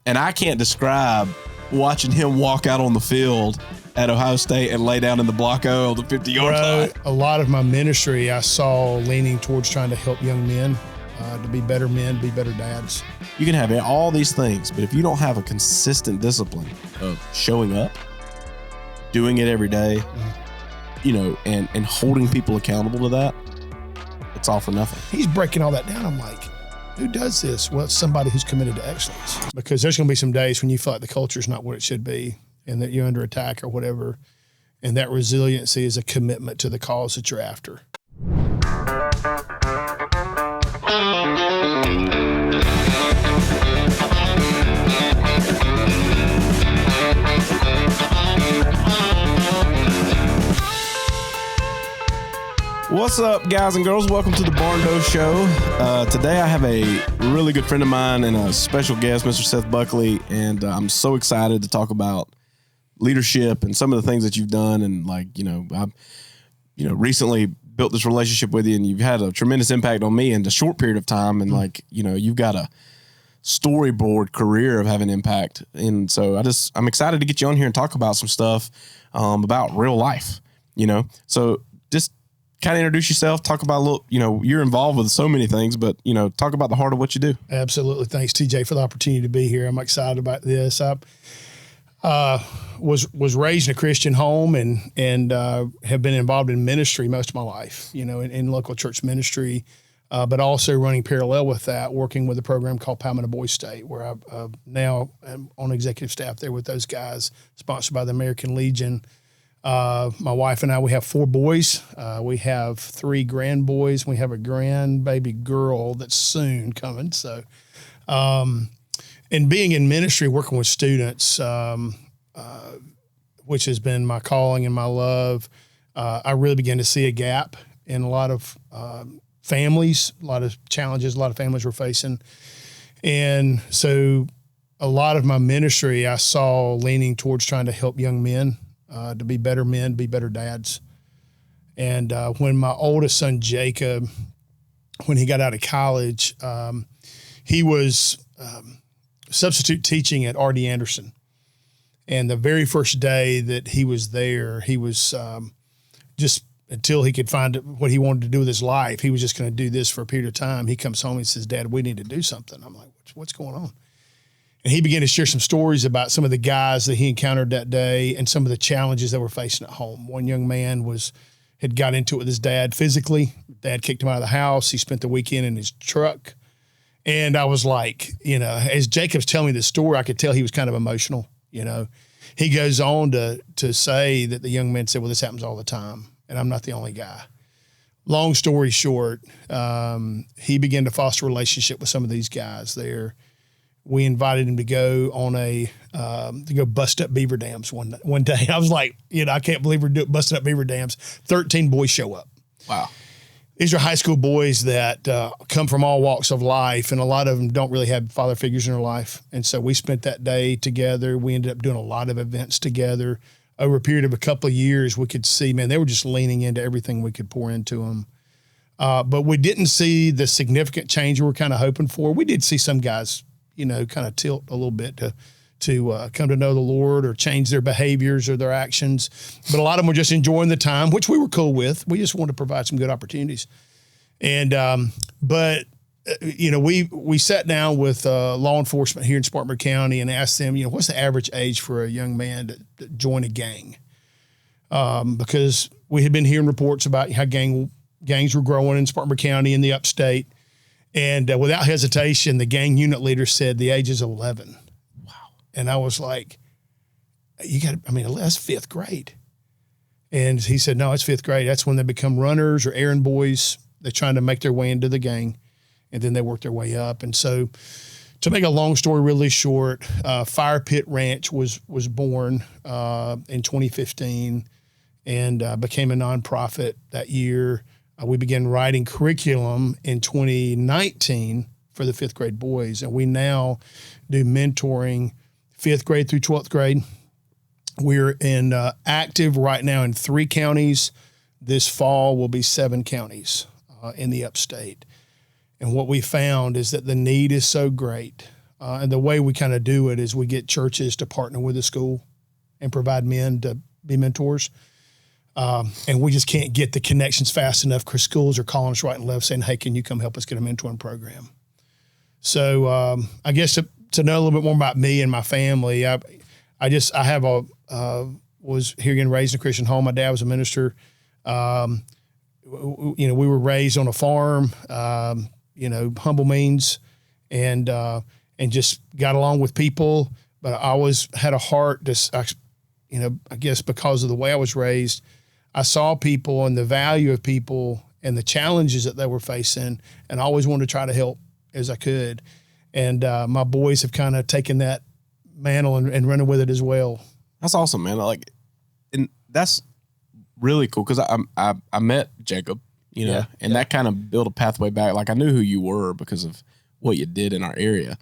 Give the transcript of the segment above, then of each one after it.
And I can't describe watching him walk out on the field at Ohio State and lay down in the block O on the 50-yard line. A lot of my ministry I saw leaning towards trying to help young men to be better men, be better dads. You can have all these things, but if you don't have a consistent discipline of showing up, doing it every day, and holding people accountable to that, it's all for nothing. He's breaking all that down. I'm like, who does this? Well, it's somebody who's committed to excellence. Because there's going to be some days when you feel like the culture's not what it should be and that you're under attack or whatever. And that resiliency is a commitment to the cause that you're after. What's up, guys and girls? Welcome to the Barndo Show. Today I have a really good friend of mine and a special guest, Mr. Seth Buckley, and I'm so excited to talk about leadership and some of the things that you've done. And I've recently built this relationship with you, and you've had a tremendous impact on me in a short period of time. And you've got a storyboard career of having impact. And so I'm excited to get you on here and talk about some stuff about real life. So just kind of introduce yourself, talk about a little, you're involved with so many things, but, talk about the heart of what you do. Absolutely. Thanks, TJ, for the opportunity to be here. I'm excited about this. I was raised in a Christian home and have been involved in ministry most of my life, in local church ministry, but also running parallel with that, working with a program called Palmetto Boys State, where I now am on executive staff there with those guys, sponsored by the American Legion. My wife and I, we have 4 boys. We have 3 grandboys. We have a grandbaby girl that's soon coming. So, and being in ministry, working with students, which has been my calling and my love, I really began to see a gap in a lot of families, a lot of challenges a lot of families were facing. And so a lot of my ministry I saw leaning towards trying to help young men to be better men, be better dads. And when my oldest son, Jacob, when he got out of college, he was substitute teaching at R.D. Anderson. And the very first day that he was there, he was just until he could find what he wanted to do with his life, he was just going to do this for a period of time. He comes home and says, "Dad, we need to do something." I'm like, what's going on? And he began to share some stories about some of the guys that he encountered that day and some of the challenges that were facing at home. One young man had got into it with his dad physically. Dad kicked him out of the house. He spent the weekend in his truck. And I was like, as Jacob's telling me this story, I could tell he was kind of emotional. He goes on to say that the young man said, "Well, this happens all the time, and I'm not the only guy." Long story short, he began to foster a relationship with some of these guys there. We invited him to go on to go bust up beaver dams one day. I was like, I can't believe we're busting up beaver dams. 13 boys show up. Wow. These are high school boys that come from all walks of life, and a lot of them don't really have father figures in their life. And so we spent that day together. We ended up doing a lot of events together. Over a period of a couple of years, we could see, man, they were just leaning into everything we could pour into them. But we didn't see the significant change we were kind of hoping for. We did see some guys kind of tilt a little bit to come to know the Lord or change their behaviors or their actions. But a lot of them were just enjoying the time, which we were cool with. We just wanted to provide some good opportunities. And, we sat down with law enforcement here in Spartanburg County and asked them, what's the average age for a young man to join a gang? Because we had been hearing reports about how gangs were growing in Spartanburg County in the upstate. And without hesitation, the gang unit leader said the age is 11. Wow. And I was like, that's 5th grade. And he said, no, it's 5th grade. That's when they become runners or errand boys. They're trying to make their way into the gang, and then they work their way up. And so to make a long story really short, Fire Pit Ranch was born in 2015 and became a nonprofit that year. We began writing curriculum in 2019 for the 5th grade boys, and we now do mentoring 5th grade through 12th grade. We're active right now in 3 counties. This fall will be 7 counties in the upstate. And what we found is that the need is so great And the way we kind of do it is we get churches to partner with the school and provide men to be mentors. And we just can't get the connections fast enough because schools are calling us right and left saying, hey, can you come help us get a mentoring program? So I guess to know a little bit more about me and my family, was here again raised in a Christian home. My dad was a minister. We were raised on a farm, humble means, and just got along with people. But I always had a heart I guess because of the way I was raised, I saw people and the value of people and the challenges that they were facing, and I always wanted to try to help as I could. And my boys have kind of taken that mantle and running with it as well. That's awesome, man. And that's really cool because I met Jacob, that kind of built a pathway back. Like I knew who you were because of what you did in our area.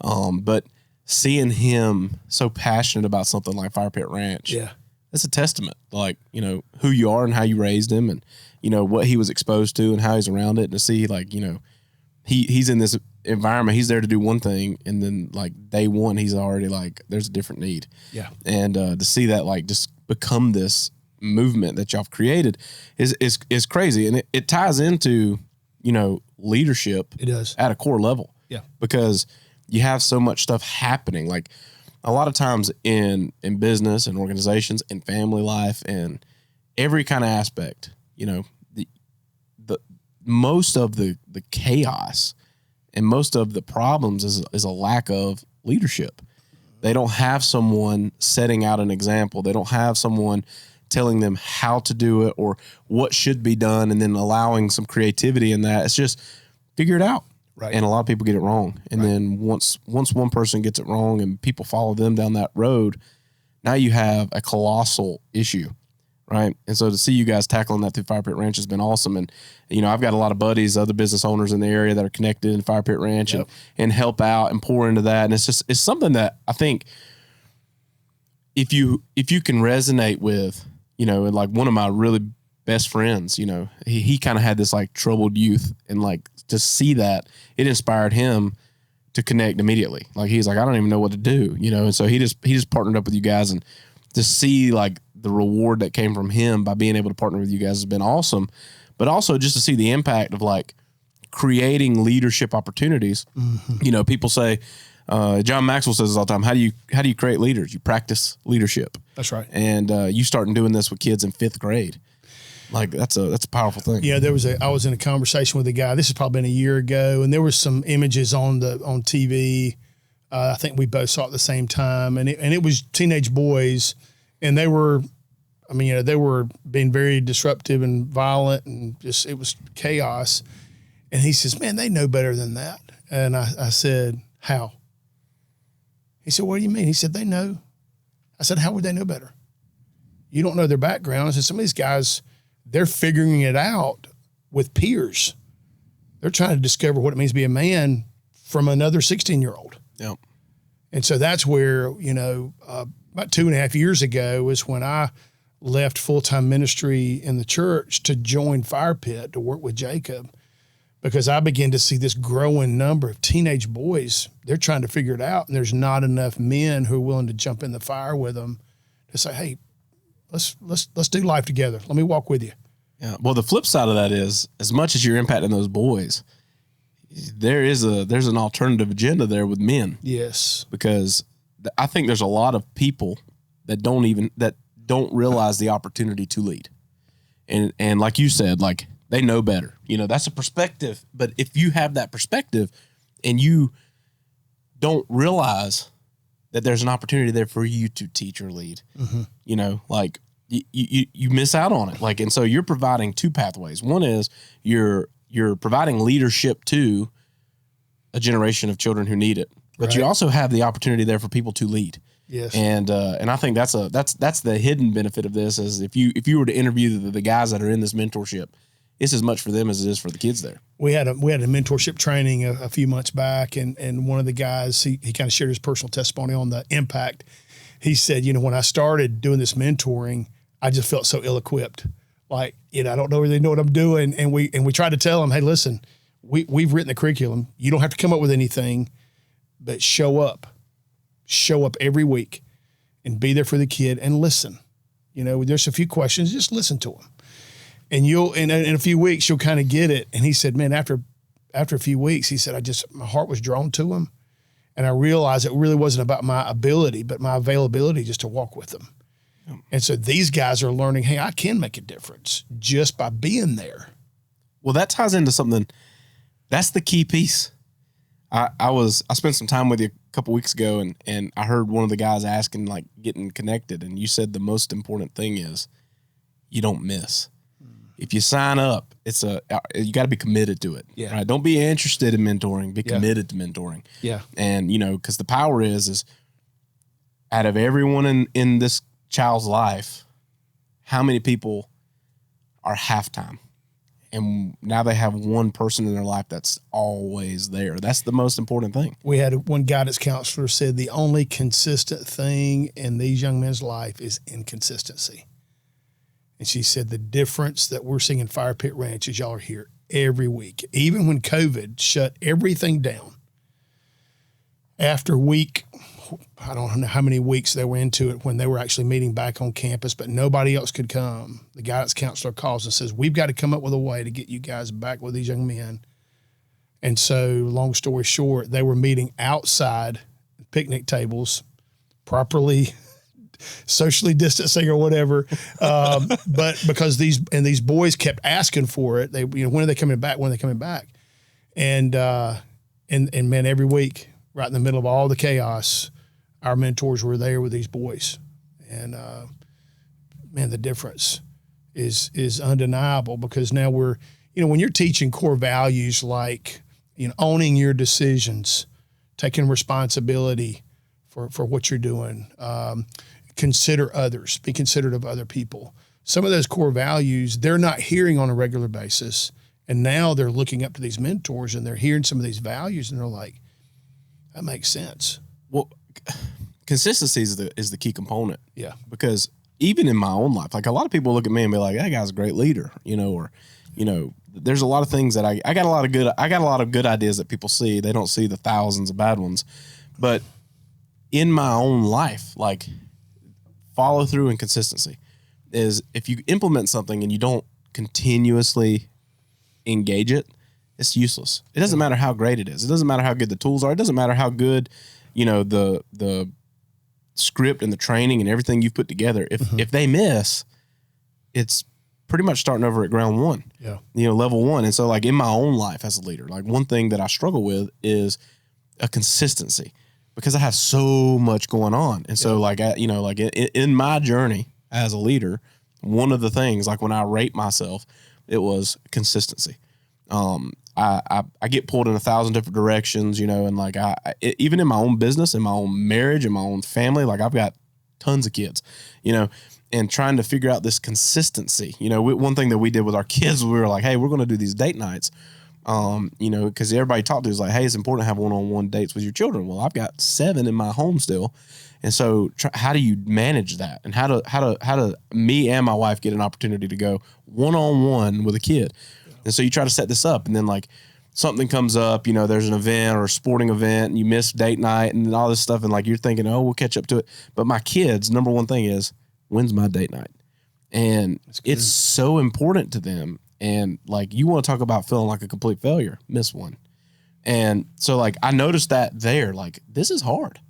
But seeing him so passionate about something like Fire Pit Ranch, that's a testament, who you are and how you raised him and, what he was exposed to and how he's around it. And to see he's in this environment, he's there to do one thing. And then day one, he's already there's a different need. Yeah. And to see that just become this movement that y'all have created is crazy. And it ties into, leadership. It does. At a core level. Yeah. Because you have so much stuff happening. A lot of times in business and organizations and family life and every kind of aspect, the most of the chaos and most of the problems is a lack of leadership. They don't have someone setting out an example. They don't have someone telling them how to do it or what should be done and then allowing some creativity in that. It's just figure it out. Right. And a lot of people get it wrong. And then once one person gets it wrong and people follow them down that road, now you have a colossal issue, right? And so to see you guys tackling that through Fire Pit Ranch has been awesome. And, I've got a lot of buddies, other business owners in the area that are connected in Fire Pit Ranch and help out and pour into that. And it's something that I think if you can resonate with, one of my really best friends, he kind of had this troubled youth and to see that it inspired him to connect immediately. He's I don't even know what to do, and so he just partnered up with you guys, and to see the reward that came from him by being able to partner with you guys has been awesome. But also just to see the impact of creating leadership opportunities. Mm-hmm. People say, John Maxwell says this all the time, how do you create leaders? You practice leadership. That's right. And you starting doing this with kids in 5th grade. That's a powerful thing. Yeah, I was in a conversation with a guy. This has probably been a year ago, and there was some images on TV. I think we both saw it at the same time, and it was teenage boys, and they were being very disruptive and violent, and it was chaos. And he says, "Man, they know better than that." And I said, "How?" He said, "What do you mean?" He said, "They know." I said, "How would they know better? You don't know their background." I said, "Some of these guys, they're figuring it out with peers. They're trying to discover what it means to be a man from another 16-year-old. Yep. And so that's where, about 2.5 years ago was when I left full-time ministry in the church to join Fire Pit to work with Jacob, because I began to see this growing number of teenage boys. They're trying to figure it out, and there's not enough men who are willing to jump in the fire with them to say, hey, let's do life together. Let me walk with you. Yeah. Well, the flip side of that is, as much as you're impacting those boys, there's an alternative agenda there with men. Yes. Because I think there's a lot of people that don't realize the opportunity to lead. And like you said, they know better. That's a perspective. But if you have that perspective and you don't realize that there's an opportunity there for you to teach or lead, mm-hmm. You miss out on it. And so you're providing two pathways. One is you're providing leadership to a generation of children who need it, but you also have the opportunity there for people to lead. Yes. And I think that's the hidden benefit of this is if you were to interview the guys that are in this mentorship, it's as much for them as it is for the kids there. We had a mentorship training a few months back, and one of the guys, he kind of shared his personal testimony on the impact. He said, when I started doing this mentoring, I just felt so ill-equipped. I don't really know what I'm doing. And we tried to tell him, hey, listen, we've written the curriculum. You don't have to come up with anything. but show up every week and be there for the kid and listen. You know, there's a few questions, just listen to them. And in a few weeks, you'll kind of get it. And he said, man, after a few weeks, he said, my heart was drawn to him. And I realized it really wasn't about my ability, but my availability just to walk with them. And so these guys are learning, hey, I can make a difference just by being there. Well, that ties into something. That's the key piece. I spent some time with you a couple weeks ago, and I heard one of the guys asking, like, getting connected, and you said the most important thing is you don't miss. If you sign up, you got to be committed to it. Yeah. Right? Don't be interested in mentoring. Be committed to mentoring. Yeah. And, you know, because the power is out of everyone in this child's life, how many people are halftime? And now they have one person in their life that's always there. That's the most important thing. We had one guidance counselor said the only consistent thing in these young men's life is inconsistency. And she said the difference that we're seeing in Fire Pit Ranch is y'all are here every week. Even when COVID shut everything down, after week, I don't know how many weeks they were into it when they were actually meeting back on campus, but nobody else could come. The guidance counselor calls and says, we've got to come up with a way to get you guys back with these young men. And so, long story short, they were meeting outside picnic tables, properly socially distancing or whatever. But because these boys kept asking for it, when are they coming back? When are they coming back? And man, every week, right in the middle of all the chaos, our mentors were there with these boys. And man, the difference is undeniable, because now we're, when you're teaching core values like, owning your decisions, taking responsibility for what you're doing, consider others, be considerate of other people. Some of those core values, they're not hearing on a regular basis. And now they're looking up to these mentors and they're hearing some of these values and they're like, that makes sense. Well, consistency is the key component. Yeah. Because even in my own life, like, a lot of people look at me and be like, that guy's a great leader, or, there's a lot of things that I got a lot of good ideas that people see. They don't see the thousands of bad ones. But in my own life, like, follow through and consistency is, if you implement something and you don't continuously engage it, it's useless. It doesn't matter how great it is. It doesn't matter how good the tools are. It doesn't matter how good, the script and the training and everything you've put together. If they miss, it's pretty much starting over at ground one. Yeah. Level one. And so, like, in my own life as a leader, like, one thing that I struggle with is a consistency, because I have so much going on. And so, like, in my journey as a leader, one of the things, like, when I rate myself, it was consistency. I get pulled in 1,000 different directions, and, like, even in my own business, in my own marriage, in my own family, like, I've got tons of kids, and trying to figure out this consistency. One thing that we did with our kids, we were like, hey, we're going to do these date nights. Because everybody talked to is like, hey, it's important to have one-on-one dates with your children. Well, I've got 7 in my home still. And so how do you manage that? And how do me and my wife get an opportunity to go one-on-one with a kid? And so you try to set this up, and then, like, something comes up, there's an event or a sporting event, and you miss date night and all this stuff. And, like, you're thinking, oh, we'll catch up to it. But my kids, number one thing is, when's my date night? And it's so important to them. And, like, you want to talk about feeling like a complete failure, miss one. And so, like, I noticed that there, like, this is hard.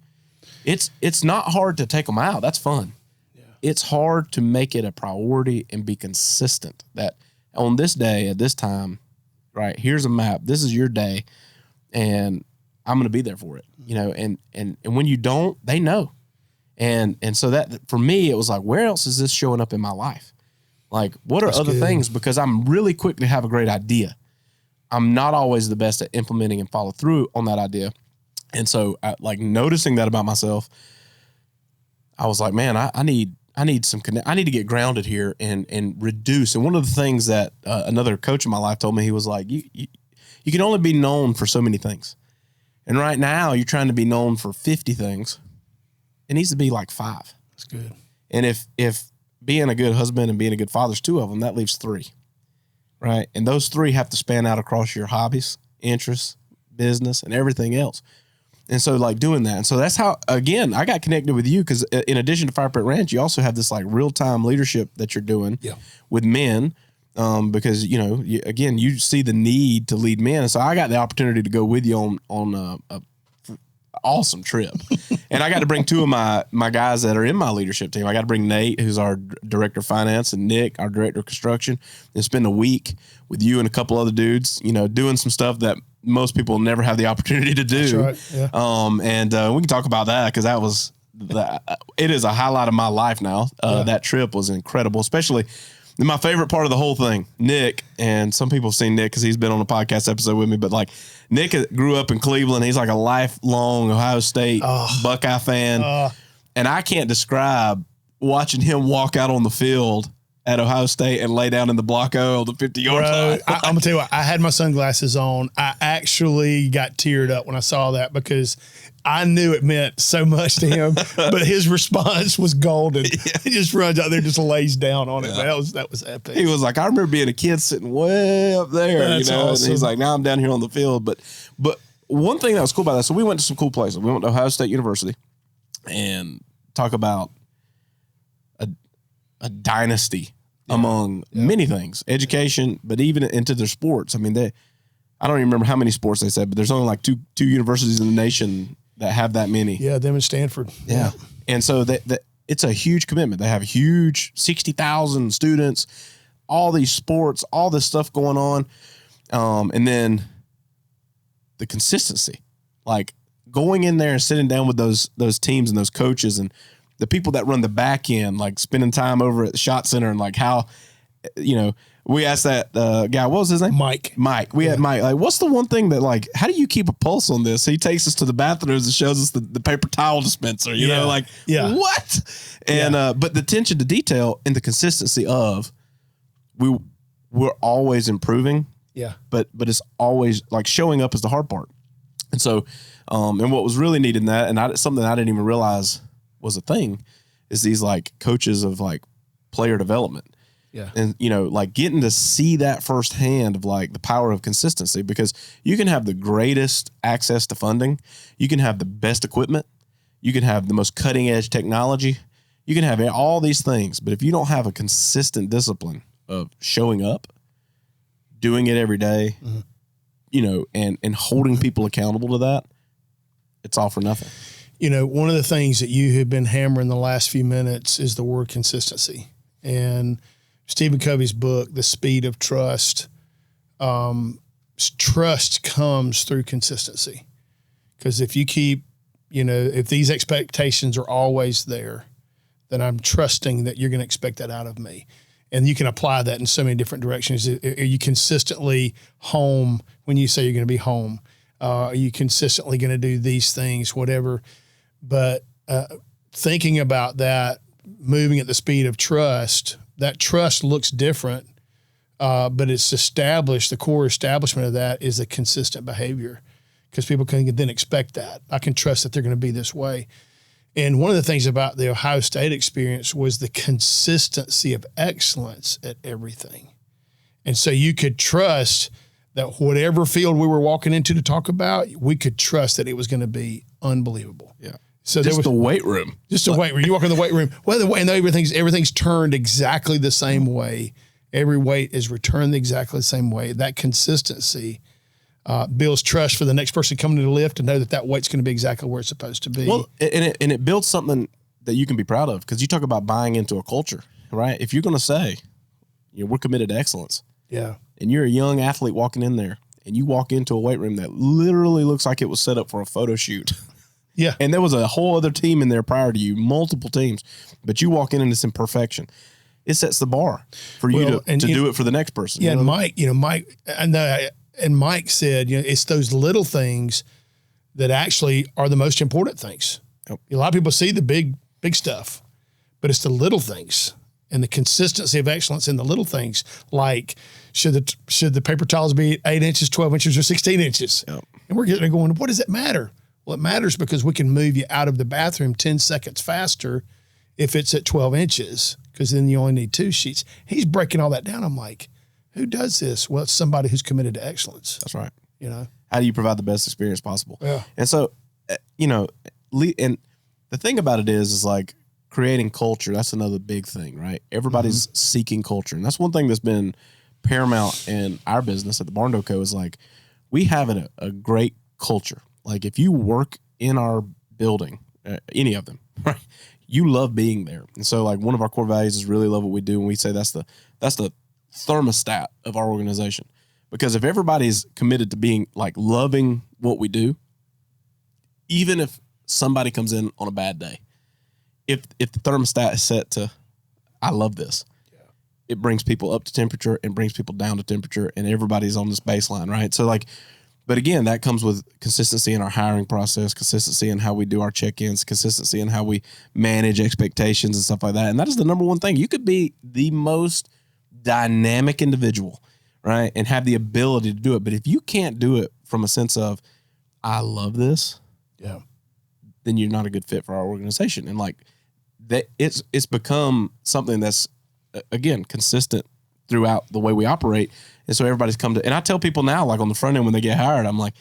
It's not hard to take them out. That's fun. Yeah. It's hard to make it a priority and be consistent that on this day at this time, right, here's a map. This is your day, and I'm going to be there for it, and when you don't, they know. And so that, for me, it was like, where else is this showing up in my life? Like, what are other things? Because I'm really quick to have a great idea. I'm not always the best at implementing and follow through on that idea. And so, like, noticing that about myself, I was like, man, I need to get grounded here and reduce. And one of the things that another coach in my life told me, he was like, you can only be known for so many things. And right now you're trying to be known for 50 things. It needs to be like 5. That's good. And if being a good husband and being a good father is 2 of them, that leaves 3, right? And those 3 have to span out across your hobbies, interests, business, and everything else. And so like doing that. And so that's how, again, I got connected with you because in addition to Fire Pit Ranch, you also have this like real-time leadership that you're doing with men. Because, you know, again, you see the need to lead men. And so I got the opportunity to go with you on a awesome trip. And I got to bring two of my guys that are in my leadership team. I got to bring Nate, who's our director of finance, and Nick, our director of construction, and spend a week with you and a couple other dudes, you know, doing some stuff that most people never have the opportunity to do. That's right. Yeah. And we can talk about that because that was, it is a highlight of my life now. That trip was incredible, especially my favorite part of the whole thing, Nick, and some people have seen Nick because he's been on a podcast episode with me, but like Nick grew up in Cleveland. He's like a lifelong Ohio State Buckeye fan. And I can't describe watching him walk out on the field at Ohio State and lay down in the block O on the 50-yard line. I'm going to tell you what, I had my sunglasses on. I actually got teared up when I saw that because I knew it meant so much to him, but his response was golden. He just runs out there, just lays down on it. Man, that was epic. He was like, I remember being a kid sitting way up there, That's you know, awesome. and he's like, now I'm down here on the field. But one thing that was cool about that, so we went to some cool places. We went to Ohio State University and talk about a dynasty among many things, education, but even into their sports. I mean, I don't even remember how many sports they said, but there's only like two universities in the nation that have that many. Yeah, them and Stanford. Yeah. And so it's a huge commitment. They have huge 60,000 students, all these sports, all this stuff going on. And then the consistency, like going in there and sitting down with those teams and those coaches and the people that run the back end, like spending time over at the shot center and like how, you know, we asked that guy, what was his name? Mike. We had Mike. Like, what's the one thing that, like, how do you keep a pulse on this? He takes us to the bathrooms and shows us the paper towel dispenser, you know, like, what? And, but the attention to detail and the consistency of we're always improving. Yeah. But it's always like showing up is the hard part. And so, and what was really neat in that, and something I didn't even realize was a thing, is these like coaches of like player development. Yeah. And, you know, like getting to see that firsthand of like the power of consistency, because you can have the greatest access to funding. You can have the best equipment. You can have the most cutting edge technology. You can have all these things. But if you don't have a consistent discipline of showing up, doing it every day, you know, and holding people accountable to that, it's all for nothing. You know, one of the things that you have been hammering the last few minutes is the word consistency. And Stephen Covey's book, The Speed of Trust, trust comes through consistency. Because if you keep, you know, if these expectations are always there, then I'm trusting that you're going to expect that out of me. And you can apply that in so many different directions. Are you consistently home when you say you're going to be home? Are you consistently going to do these things, whatever? But thinking about that, moving at the speed of trust, that trust looks different, but it's established. The core establishment of that is a consistent behavior, because people can then expect that. I can trust that they're going to be this way. And one of the things about the Ohio State experience was the consistency of excellence at everything. And so you could trust that whatever field we were walking into to talk about, we could trust that it was going to be unbelievable. Yeah. So just the weight room. Just a weight room. You walk in the weight room. Well, and everything's turned exactly the same way. Every weight is returned exactly the same way. That consistency builds trust for the next person coming to the lift to know that weight's going to be exactly where it's supposed to be. Well, and it builds something that you can be proud of, because you talk about buying into a culture, right? If you're going to say, you know, we're committed to excellence. Yeah. And you're a young athlete walking in there, and you walk into a weight room that literally looks like it was set up for a photo shoot. Yeah. And there was a whole other team in there prior to you, multiple teams, but you walk in and it's imperfection. It sets the bar for you to do it for the next person. Yeah. You know? And Mike, and Mike said, you know, it's those little things that actually are the most important things. Yep. A lot of people see the big stuff, but it's the little things and the consistency of excellence in the little things. Like, should the paper towels be 8 inches, 12 inches, or 16 inches? Yep. And we're getting going, what does it matter? Well, it matters because we can move you out of the bathroom 10 seconds faster if it's at 12 inches, because then you only need 2 sheets. He's breaking all that down. I'm like, who does this? Well, it's somebody who's committed to excellence. That's right. You know, how do you provide the best experience possible? Yeah. And so and the thing about it is like creating culture. That's another big thing, right? Everybody's seeking culture. And that's one thing that's been paramount in our business at the Barndo Co. is like, we have a great culture. Like if you work in our building, any of them, right? You love being there. And so like one of our core values is really love what we do. And we say that's the thermostat of our organization. Because if everybody's committed to being like loving what we do, even if somebody comes in on a bad day, if the thermostat is set to, I love this, it brings people up to temperature and brings people down to temperature, and everybody's on this baseline, right? So like, but again, that comes with consistency in our hiring process, consistency in how we do our check-ins, consistency in how we manage expectations and stuff like that. And that is the number one thing. You could be the most dynamic individual, right, and have the ability to do it. But if you can't do it from a sense of, I love this, then you're not a good fit for our organization. And like that, it's become something that's, again, consistent throughout the way we operate. And so everybody's come to, and I tell people now, like on the front end when they get hired, I'm like,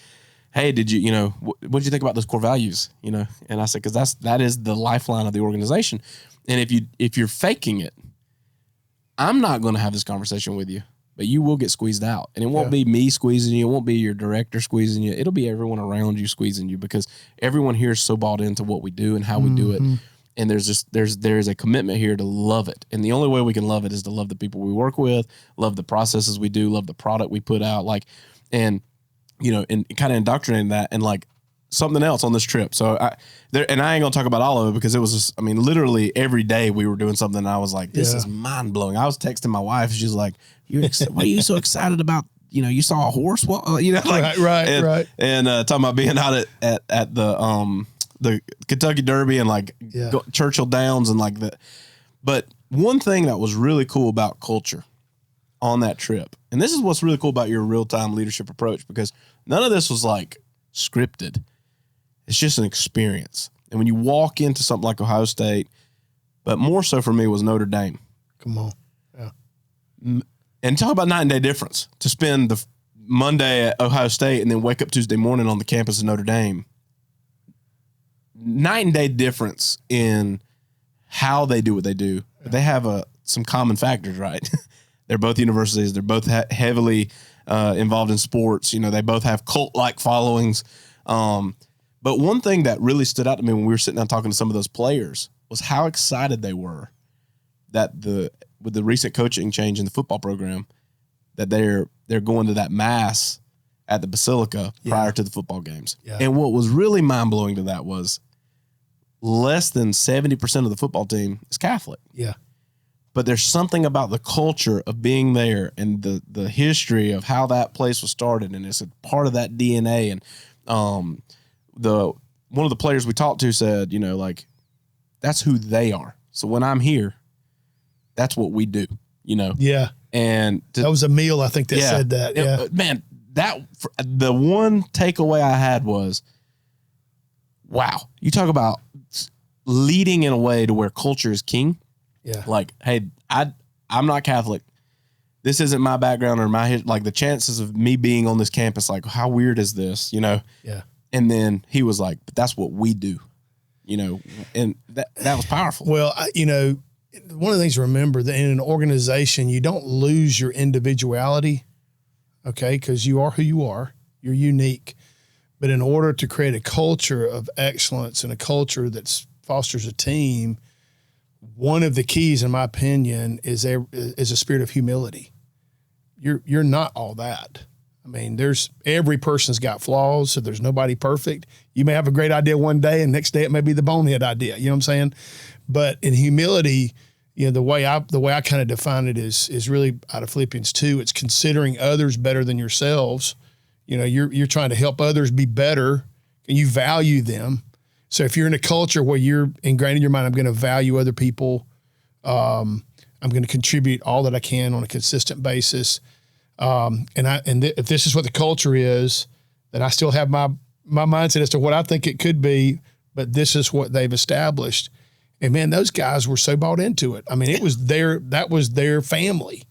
hey, did you, what did you think about those core values? And I said, because that is the lifeline of the organization. And if you're faking it, I'm not going to have this conversation with you, but you will get squeezed out. And it won't be me squeezing you. It won't be your director squeezing you. It'll be everyone around you squeezing you, because everyone here is so bought into what we do and how we do it. And there's a commitment here to love it. And the only way we can love it is to love the people we work with, love the processes we do, love the product we put out, and kind of indoctrinating that. And like something else on this trip. So I ain't gonna talk about all of it, because it was just, literally every day we were doing something. And I was like, this is mind blowing. I was texting my wife. She's like, why are you so excited about, you saw a horse? Right. And talking about being out at the Kentucky Derby and Churchill Downs and like that. But one thing that was really cool about culture on that trip, and this is what's really cool about your real-time leadership approach, because none of this was like scripted. It's just an experience. And when you walk into something like Ohio State, but more so for me was Notre Dame. Come on. Yeah. And talk about night and day difference to spend the Monday at Ohio State and then wake up Tuesday morning on the campus of Notre Dame. Night and day difference in how they do what they do. But they have some common factors, right? They're both universities. They're both heavily involved in sports. They both have cult-like followings. But one thing that really stood out to me when we were sitting down talking to some of those players was how excited they were that with the recent coaching change in the football program, that they're going to that mass at the Basilica prior to the football games. Yeah. And what was really mind-blowing to that was less than 70% of the football team is Catholic. Yeah. But there's something about the culture of being there and the history of how that place was started, and it's a part of that DNA. And one of the players we talked to said, that's who they are. So when I'm here, that's what we do, Yeah. And that was a meal, I think, that said that. Yeah. Man, the one takeaway I had was, wow, you talk about leading in a way to where culture is king. Yeah. Like, hey, I'm not Catholic. This isn't my background or the chances of me being on this campus, like, how weird is this, Yeah. And then he was like, but that's what we do, and that was powerful. Well, one of the things to remember that in an organization, you don't lose your individuality. Okay. Because you are who you are. You're unique. But in order to create a culture of excellence and a culture that fosters a team, one of the keys, in my opinion, is a spirit of humility. You're not all that. Every person's got flaws, so there's nobody perfect. You may have a great idea one day, and next day it may be the bonehead idea. You know what I'm saying? But in humility, the way I kind of define it is really out of Philippians 2. It's considering others better than yourselves. You're trying to help others be better, and you value them. So if you're in a culture where you're ingrained in your mind, I'm going to value other people. I'm going to contribute all that I can on a consistent basis. If this is what the culture is, then I still have my mindset as to what I think it could be, but this is what they've established. And man, those guys were so bought into it. It was that was their family,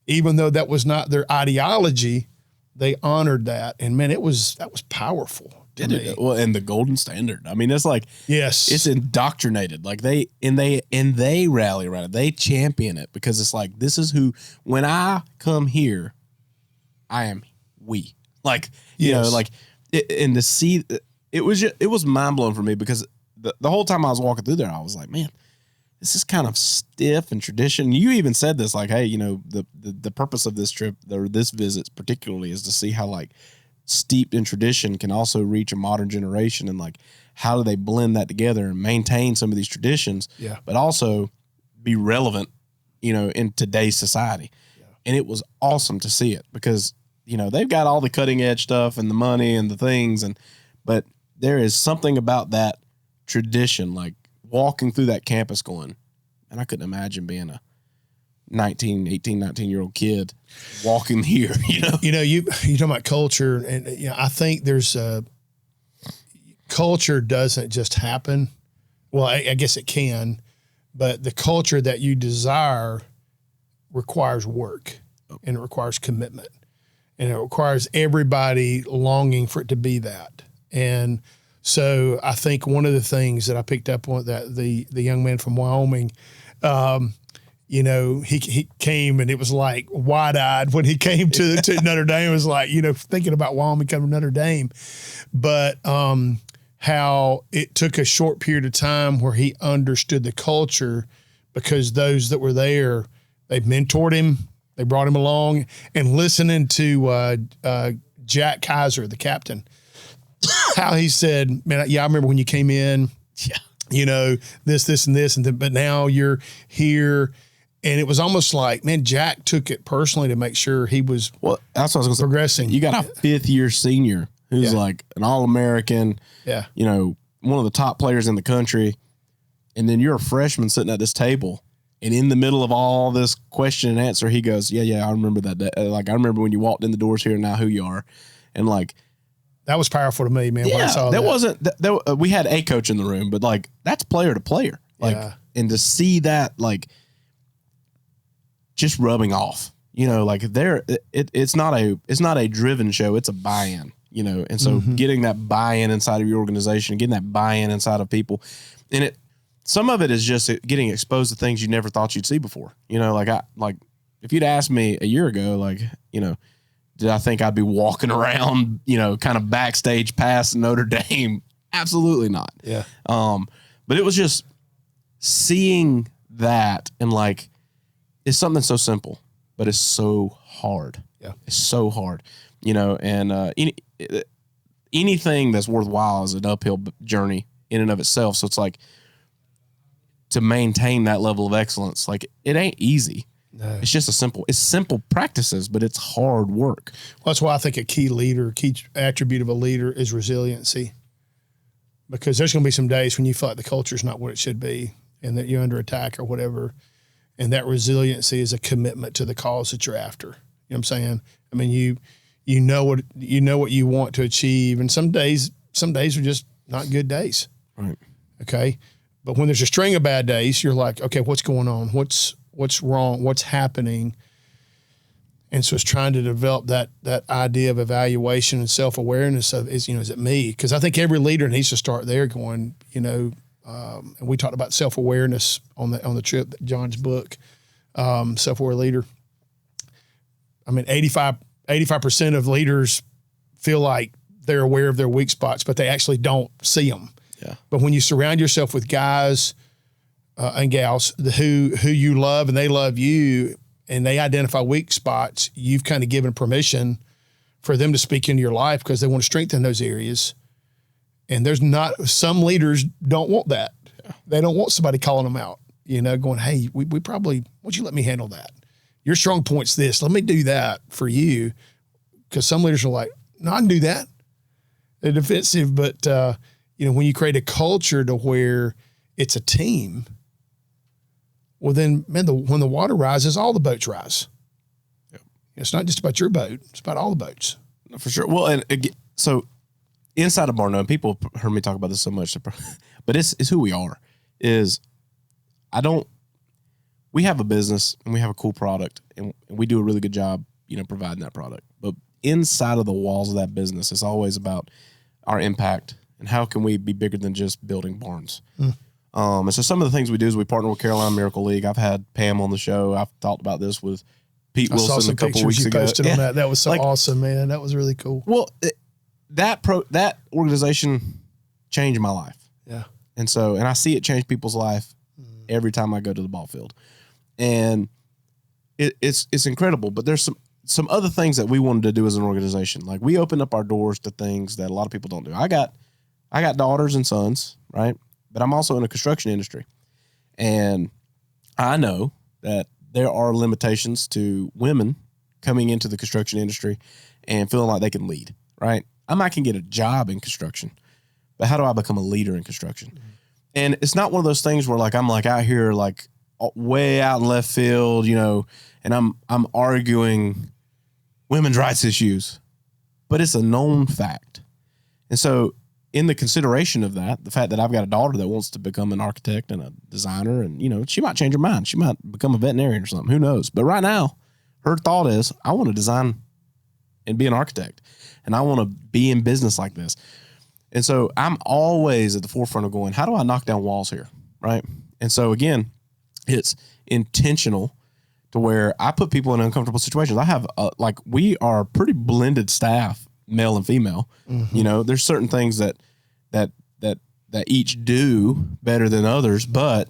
even though that was not their ideology. They honored that. And man, that was powerful to me. Well, and the golden standard. I mean, it's like, yes, it's indoctrinated. Like they rally around it. They champion it because it's like, this is who, when I come here, I am we. Like, you know, like, and to see, it was mind blowing for me because the whole time I was walking through there, I was like, man, this is kind of stiff and tradition. You even said this, like, hey, you know, the purpose of this trip or this visit particularly is to see how like steeped in tradition can also reach a modern generation, and like how do they blend that together and maintain some of these traditions, but also be relevant, you know, in today's society. And it was awesome to see it because, you know, they've got all the cutting edge stuff and the money and the things, but there is something about that tradition, like walking through that campus going, and I couldn't imagine being a 19-year-old kid walking here, you know. You talking about culture, and you know, I think there's culture doesn't just happen. Well, I guess it can, but the culture that you desire requires work, and it requires commitment, and it requires everybody longing for it to be that. And so I think one of the things that I picked up on that the young man from Wyoming, you know, he came and it was like wide-eyed when he came to Notre Dame. It was like, you know, thinking about Wyoming coming to Notre Dame. But how it took a short period of time where he understood the culture because those that were there, they mentored him, they brought him along, and listening to Jack Kaiser, the captain, how he said, man, I remember when you came in, you know, this, and this, but now you're here. And it was almost like, man, Jack took it personally to make sure he was that's what I was gonna progressing. Say. You got a fifth-year senior who's like an All-American, you know, one of the top players in the country, and then you're a freshman sitting at this table, and in the middle of all this question and answer, he goes, yeah, I remember that day. Like, I remember when you walked in the doors here and now who you are. And like, that was powerful to me, man. When I saw that wasn't, we had a coach in the room, but like, that's player to player. Like, and to see that, like, just rubbing off, you know, like it's not a driven show. It's a buy-in, you know? And so getting that buy-in inside of your organization, getting that buy-in inside of people, and some of it is just getting exposed to things you never thought you'd see before. You know, like if you'd asked me a year ago, like, you know, did I think I'd be walking around, you know, kind of backstage past Notre Dame? Absolutely not. Yeah. But it was just seeing that, and like, it's something so simple, but it's so hard. Yeah. It's so hard, you know, and anything that's worthwhile is an uphill journey in and of itself. So it's like, to maintain that level of excellence, like, it ain't easy. No. It's just simple practices, but it's hard work. Well, that's why I think a key attribute of a leader is resiliency, because there's going to be some days when you feel like the culture is not what it should be and that you're under attack or whatever. And that resiliency is a commitment to the cause that you're after. You know what I'm saying? I mean, you know what you want to achieve, and some days are just not good days. Right. Okay. But when there's a string of bad days, you're like, okay, what's going on? What's wrong? What's happening? And so it's trying to develop that idea of evaluation and self-awareness of, is it me? Because I think every leader needs to start there going, you know, and we talked about self-awareness on the trip, John's book, Self-Aware Leader. I mean, 85% of leaders feel like they're aware of their weak spots, but they actually don't see them. Yeah. But when you surround yourself with guys and gals who you love and they love you and they identify weak spots, you've kind of given permission for them to speak into your life because they want to strengthen those areas. And some leaders don't want that. Yeah. They don't want somebody calling them out, you know, going, hey, we probably, why don't you let me handle that? Your strong point's this. Let me do that for you. Because some leaders are like, no, I can do that. They're defensive, but you know, when you create a culture to where it's a team, well then, man, when the water rises, all the boats rise. Yep. It's not just about your boat; it's about all the boats. For sure. Well, and again, so inside of Barndo, people have heard me talk about this so much, but it's who we are. We have a business and we have a cool product, and we do a really good job, you know, providing that product. But inside of the walls of that business, it's always about our impact and how can we be bigger than just building barns. And so some of the things we do is we partner with Carolina Miracle League. I've had Pam on the show. I've talked about this with Pete Wilson a couple weeks ago. Posted on that. That was so awesome, man. That was really cool. Well, that organization changed my life. Yeah. And I see it change people's life every time I go to the ball field. And it's incredible, but there's some other things that we wanted to do as an organization. Like we opened up our doors to things that a lot of people don't do. I got daughters and sons, right? But I'm also in the construction industry. And I know that there are limitations to women coming into the construction industry and feeling like they can lead, right? I might can get a job in construction, but how do I become a leader in construction? Mm-hmm. And it's not one of those things where like I'm like out here like way out in left field, and I'm arguing women's rights issues, but it's a known fact. And so in the consideration of that, the fact that I've got a daughter that wants to become an architect and a designer and, she might change her mind. She might become a veterinarian or something. Who knows? But right now, her thought is, I want to design and be an architect, and I want to be in business like this. And so I'm always at the forefront of going, how do I knock down walls here? Right. And so again, it's intentional to where I put people in uncomfortable situations. I have we are a pretty blended staff, male and female. Mm-hmm. There's certain things that each do better than others, but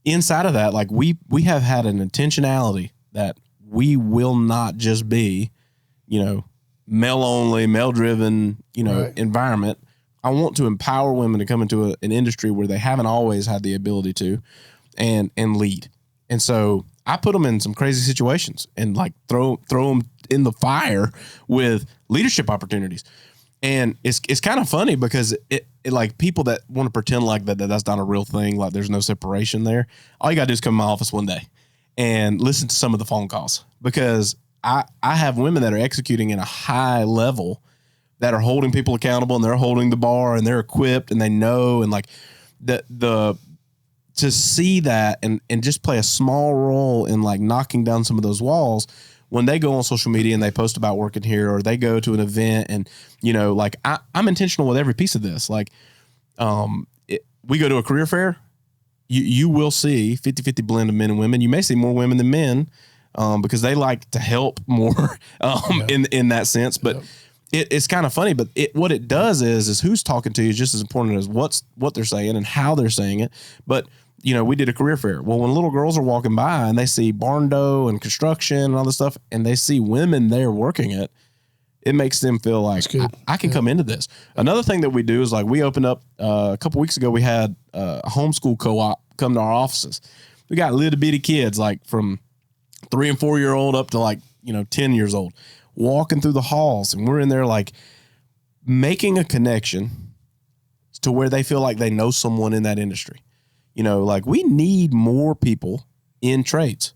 inside of that, like we have had an intentionality that we will not just be, male only, male driven, right. environment. I want to empower women to come into an industry where they haven't always had the ability to and lead. And so I put them in some crazy situations and like throw them in the fire with leadership opportunities. And it's kind of funny because it like people that want to pretend like that's not a real thing, like there's no separation there. All you gotta do is come to my office one day and listen to some of the phone calls, because I have women that are executing in a high level that are holding people accountable, and they're holding the bar, and they're equipped, and they know, and like the to see that and just play a small role in like knocking down some of those walls when they go on social media and they post about working here, or they go to an event and, like I'm intentional with every piece of this. Like, we go to a career fair, you will see 50-50 blend of men and women. You may see more women than men, because they like to help more, in that sense. But it's kind of funny, but what it does is who's talking to you is just as important as what they're saying and how they're saying it. But we did a career fair. Well, when little girls are walking by and they see Barndo and construction and all this stuff, and they see women there working it makes them feel like I can come into this. Another thing that we do is like we opened up a couple weeks ago. We had a homeschool co-op come to our offices. We got little bitty kids like from 3 and 4 year old up to like 10 years old, walking through the halls, and we're in there like making a connection to where they feel like they know someone in that industry. Like we need more people in trades.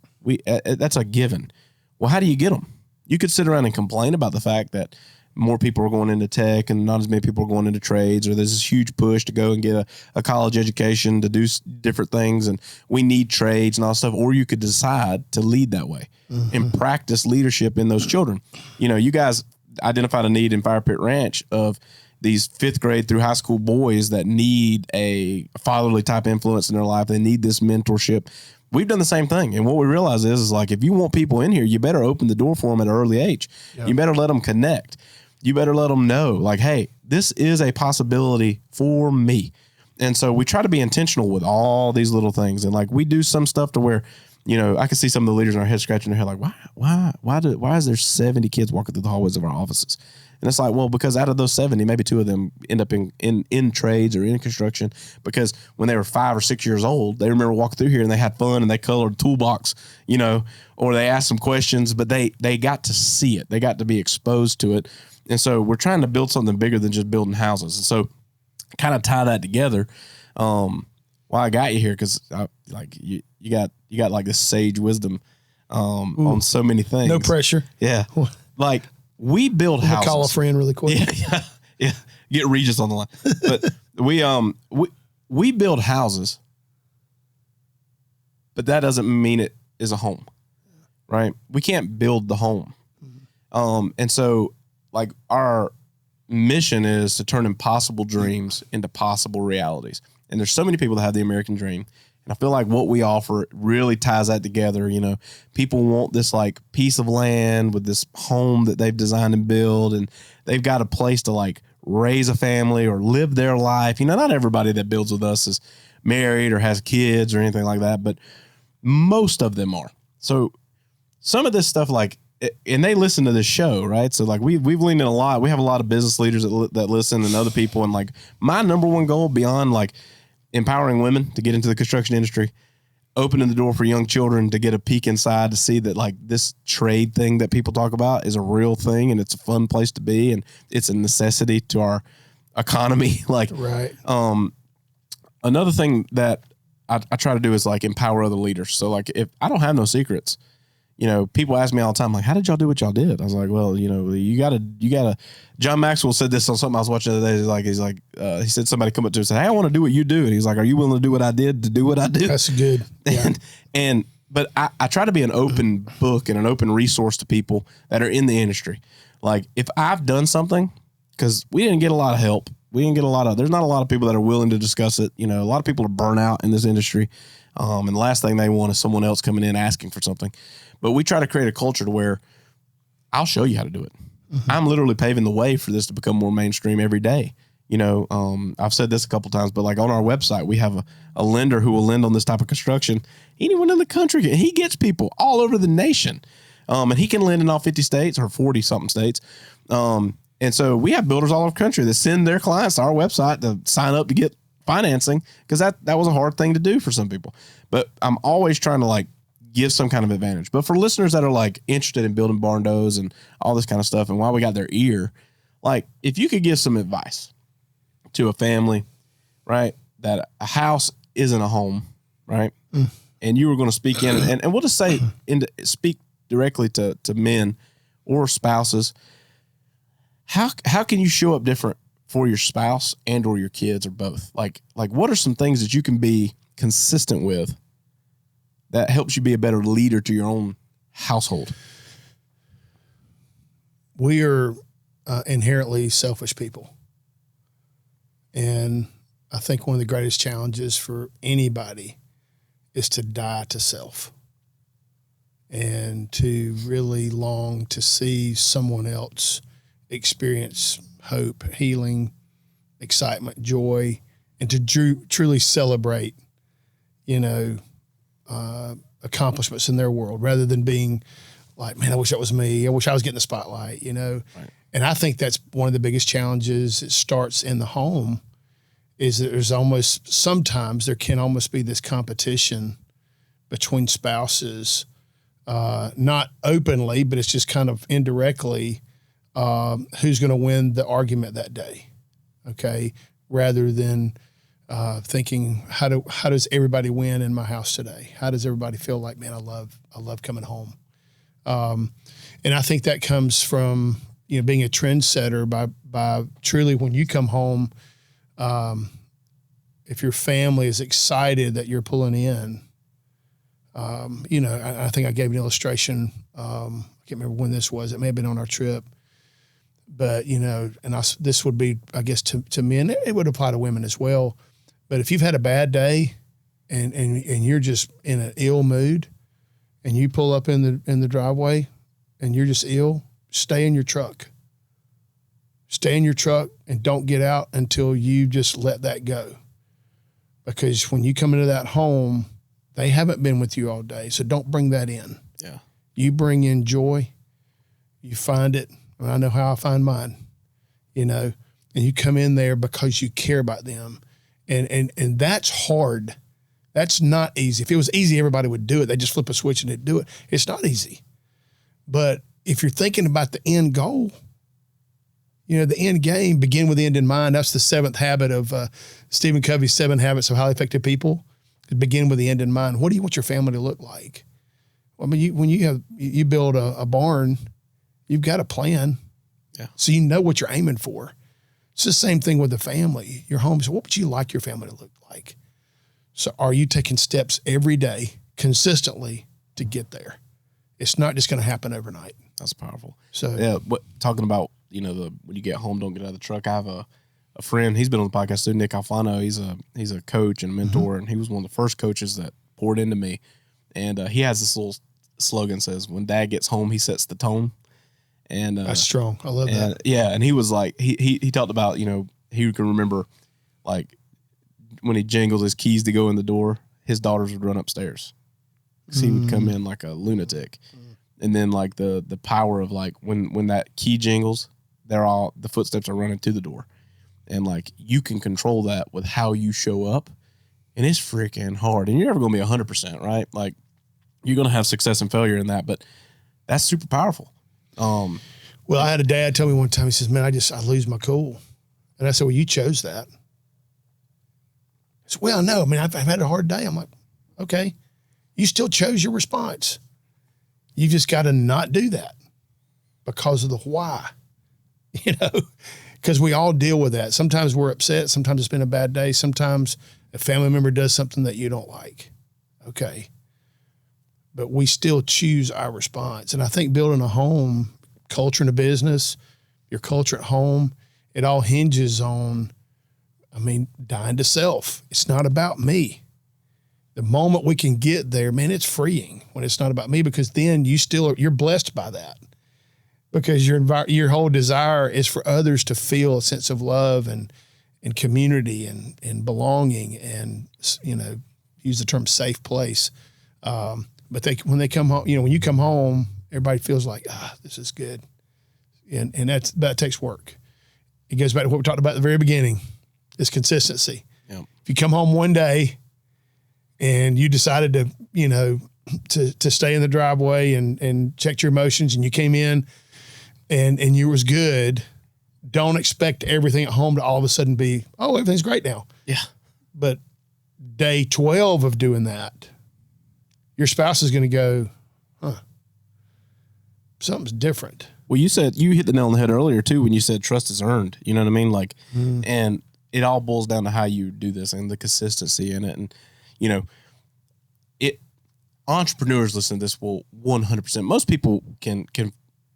That's a given. Well, how do you get them? You could sit around and complain about the fact that more people are going into tech and not as many people are going into trades, or there's this huge push to go and get a college education to do different things, and we need trades and all that stuff. Or you could decide to lead that way and practice leadership in those children. You guys identified a need in Fire Pit Ranch of these 5th grade through high school boys that need a fatherly type influence in their life. They need this mentorship. We've done the same thing. And what we realize is like, if you want people in here, you better open the door for them at an early age. Yep. You better let them connect. You better let them know like, hey, this is a possibility for me. And so we try to be intentional with all these little things. And like, we do some stuff to where, I can see some of the leaders in our head scratching their head like, why is there 70 kids walking through the hallways of our offices? And it's like, well, because out of those 70, maybe 2 of them end up in trades or in construction, because when they were 5 or 6 years old, they remember walking through here and they had fun and they colored toolbox, or they asked some questions, but they got to see it. They got to be exposed to it. And so we're trying to build something bigger than just building houses. And so kind of tie that together. Well, I got you here because you got like this sage wisdom on so many things. No pressure. Yeah. Like, we build houses. Call a friend really quick. Yeah. Get Regis on the line. But we build houses, but that doesn't mean it is a home, right? We can't build the home. And so like mission is to turn impossible dreams into possible realities. And there's so many people that have the American dream. And I feel like what we offer really ties that together. You know, people want this like piece of land with this home that they've designed and built, and they've got a place to like raise a family or live their life. You know, not everybody that builds with us is married or has kids or anything like that, but most of them are. So some of this stuff, like, and they listen to this show, right? So like we've leaned in a lot. We have a lot of business leaders that listen and other people. And like my number one goal beyond like empowering women to get into the construction industry, opening the door for young children to get a peek inside to see that like this trade thing that people talk about is a real thing and it's a fun place to be and it's a necessity to our economy. Like, right. Another thing that I try to do is like empower other leaders. So like if I don't have no secrets, you know, people ask me all the time, like, how did y'all do what y'all did? I was like, well, you know, you gotta, John Maxwell said this on something I was watching the other day. He's like, he said, somebody come up to him and said, hey, I want to do what you do. And he's like, are you willing to do what I did to do what I do? That's good. Yeah. But I try to be an open book and an open resource to people that are in the industry. Like if I've done something, cause we didn't get a lot of help. There's not a lot of people that are willing to discuss it. You know, a lot of people are burnt out in this industry. And the last thing they want is someone else coming in asking for something. But we try to create a culture to where I'll show you how to do it. Mm-hmm. I'm literally paving the way for this to become more mainstream every day. You know, I've said this a couple times, but like on our website, we have a lender who will lend on this type of construction. Anyone in the country, he gets people all over the nation. And he can lend in all 50 states or 40 something states. And so we have builders all over the country that send their clients to our website to sign up to get financing because that was a hard thing to do for some people. But I'm always trying to like give some kind of advantage. But for listeners that are like interested in building Barndos and all this kind of stuff, and while we got their ear, like if you could give some advice to a family, right, that a house isn't a home, right, and you were going to speak in, and we'll just say speak directly to men or spouses. How can you show up different for your spouse and or your kids or both? Like what are some things that you can be consistent with that helps you be a better leader to your own household? We are inherently selfish people. And I think one of the greatest challenges for anybody is to die to self and to really long to see someone else experience hope, healing, excitement, joy, and to truly celebrate, you know, accomplishments in their world rather than being like, man, I wish that was me. I wish I was getting the spotlight, you know? Right. And I think that's one of the biggest challenges. It starts in the home is that sometimes there can almost be this competition between spouses, not openly, but it's just kind of indirectly, who's going to win the argument that day. Okay. Rather than, thinking how does everybody win in my house today? How does everybody feel like, man, I love coming home. And I think that comes from, you know, being a trendsetter by truly when you come home, if your family is excited that you're pulling in, you know, I think I gave an illustration. I can't remember when this was. It may have been on our trip. But, you know, and this would be, I guess, to men. It would apply to women as well. But if you've had a bad day and you're just in an ill mood and you pull up in the driveway and you're just ill, stay in your truck. Stay in your truck and don't get out until you just let that go. Because when you come into that home, they haven't been with you all day. So don't bring that in. Yeah. You bring in joy. You find it. I know how I find mine, you know, and you come in there because you care about them. And that's hard. That's not easy. If it was easy, everybody would do it. They just flip a switch and they'd do it. It's not easy. But if you're thinking about the end goal, you know, the end game, begin with the end in mind. That's the 7th habit of Stephen Covey's 7 Habits of Highly Effective People. Begin with the end in mind. What do you want your family to look like? Well, I mean, when you build a barn, you've got a plan. Yeah. So you know what you're aiming for. It's the same thing with the family. Your home. So what would you like your family to look like? So are you taking steps every day consistently to get there? It's not just going to happen overnight. That's powerful. So yeah, talking about when you get home, don't get out of the truck. I have a friend, he's been on the podcast too, Nick Alfano. He's a coach and mentor, and he was one of the first coaches that poured into me. And he has this little slogan says, when dad gets home, he sets the tone. And that's strong. I love that. Yeah. And he was like, he talked about, he can remember like when he jingled his keys to go in the door, his daughters would run upstairs because he would come in like a lunatic. And then like the power of like when that key jingles, the footsteps are running to the door. And like you can control that with how you show up. And it's freaking hard. And you're never going to be 100%, right? Like you're going to have success and failure in that, but that's super powerful. Well, I had a dad tell me one time, he says, man, I lose my cool. And I said, well, you chose that. He said, well, no, I mean, I've had a hard day. I'm like, okay, you still chose your response. You just got to not do that because of the why, because we all deal with that. Sometimes we're upset. Sometimes it's been a bad day. Sometimes a family member does something that you don't like. Okay. But we still choose our response. And I think building a home, culture in a business, your culture at home, it all hinges on, dying to self. It's not about me. The moment we can get there, man, it's freeing when it's not about me, because then you're blessed by that, because your whole desire is for others to feel a sense of love and community and belonging and, use the term safe place. But when they come home, when you come home, everybody feels like, this is good. And that takes work. It goes back to what we talked about at the very beginning, is consistency. Yep. If you come home one day and you decided to stay in the driveway and checked your emotions, and you came in and you was good, don't expect everything at home to all of a sudden be, everything's great now. Yeah. But day 12 of doing that, your spouse is going to go, something's different. Well, you hit the nail on the head earlier too, when you said trust is earned, you know what I mean? Like, and it all boils down to how you do this and the consistency in it. And, entrepreneurs listen to this will 100%. Most people can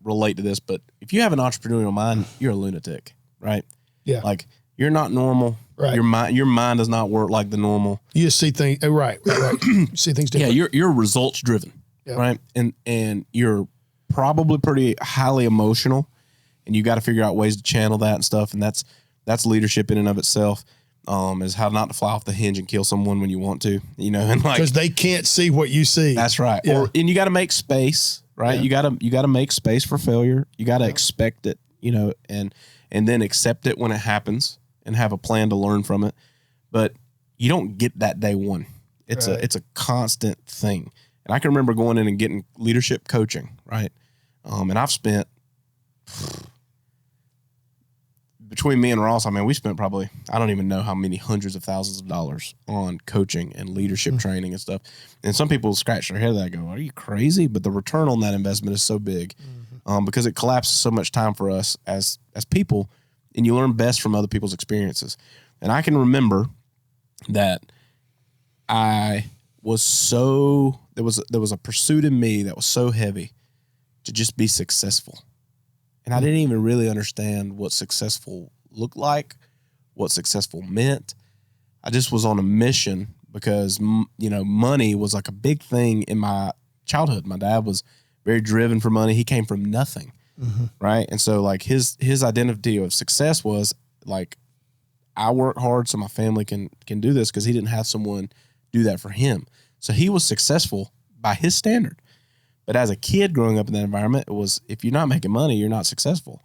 relate to this, but if you have an entrepreneurial mind, you're a lunatic, right? Yeah. Like you're not normal. Right. Your mind does not work like the normal. You just see things, right. You see things different. Yeah. You're results driven, right? And you're probably pretty highly emotional, and you got to figure out ways to channel that and stuff. And that's leadership in and of itself. Is how not to fly off the hinge and kill someone when you want to, and like, because they can't see what you see. That's right. Yeah. And you got to make space, right? Yeah. You got to make space for failure. You got to expect it, and then accept it when it happens and have a plan to learn from it. But you don't get that day one. It's a constant thing. And I can remember going in and getting leadership coaching, right? And I've spent, between me and Ross, we spent probably, I don't even know how many hundreds of thousands of dollars on coaching and leadership training and stuff. And some people scratch their head and they go, are you crazy? But the return on that investment is so big because it collapses so much time for us as people, and you learn best from other people's experiences. And I can remember that there was a pursuit in me that was so heavy to just be successful. And I didn't even really understand what successful looked like, what successful meant. I just was on a mission because, money was like a big thing in my childhood. My dad was very driven for money. He came from nothing, right? And so like his identity of success was like, I work hard so my family can do this, because he didn't have someone do that for him. So he was successful by his standard. But as a kid growing up in that environment, it was, if you're not making money, you're not successful.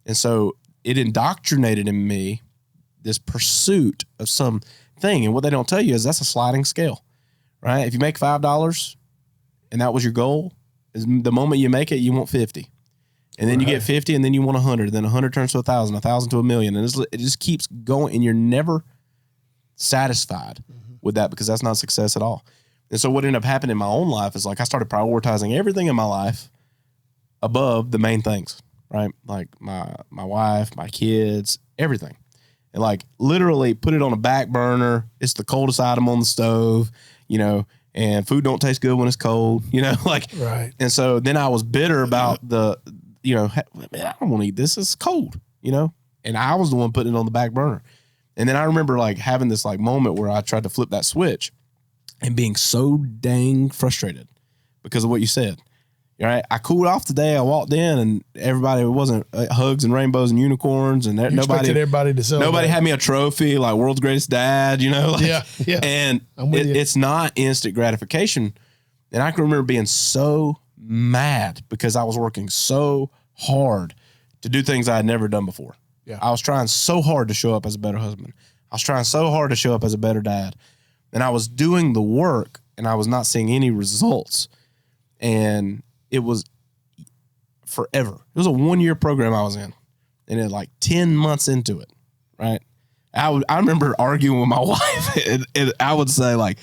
And so it indoctrinated in me this pursuit of some thing. And what they don't tell you is that's a sliding scale, right? If you make $5 and that was your goal, is the moment you make it, you want 50. And then you get 50, and then you want 100. Then 100 turns to 1,000, 1,000 to 1,000,000. And it just keeps going, and you're never satisfied with that, because that's not success at all. And so what ended up happening in my own life is like I started prioritizing everything in my life above the main things, right? Like my wife, my kids, everything. And like literally put it on a back burner. It's the coldest item on the stove, and food don't taste good when it's cold, like. Right. And so then I was bitter about I don't want to eat this. It's cold, and I was the one putting it on the back burner. And then I remember like having this like moment where I tried to flip that switch and being so dang frustrated because of what you said. Right? I cooled off today. I walked in and everybody, it wasn't hugs and rainbows and unicorns, and everybody to celebrate. Nobody had me a trophy like world's greatest dad, like, yeah. And it's not instant gratification. And I can remember being so mad because I was working so hard to do things I had never done before. Yeah. I was trying so hard to show up as a better husband. I was trying so hard to show up as a better dad. And I was doing the work and I was not seeing any results. And it was forever. It was a 1-year program I was in. And it like 10 months into it, right? I remember arguing with my wife and I would say like,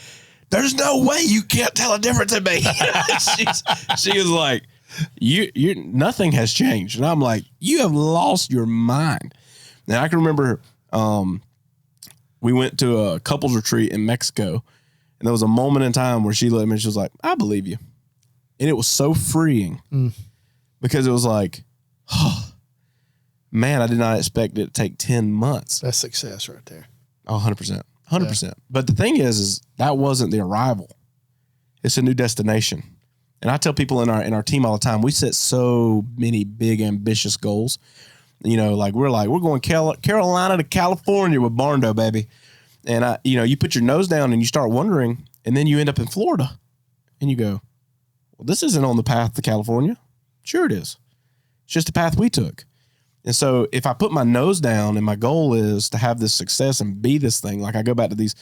there's no way you can't tell a difference in me. She was like, you nothing has changed. And I'm like, you have lost your mind. And I can remember we went to a couples retreat in Mexico, and there was a moment in time where she looked at me and she was like, I believe you. And it was so freeing because it was like, oh, man, I did not expect it to take 10 months. That's success right there. Oh, 100%. 100%. Yeah. But the thing is that wasn't the arrival. It's a new destination. And I tell people in our team all the time, we set so many big, ambitious goals. Like we're going Carolina to California with Barndo, baby. And you put your nose down and you start wondering, and then you end up in Florida and you go, well, this isn't on the path to California. Sure it is. It's just the path we took. And so if I put my nose down and my goal is to have this success and be this thing, like I go back to these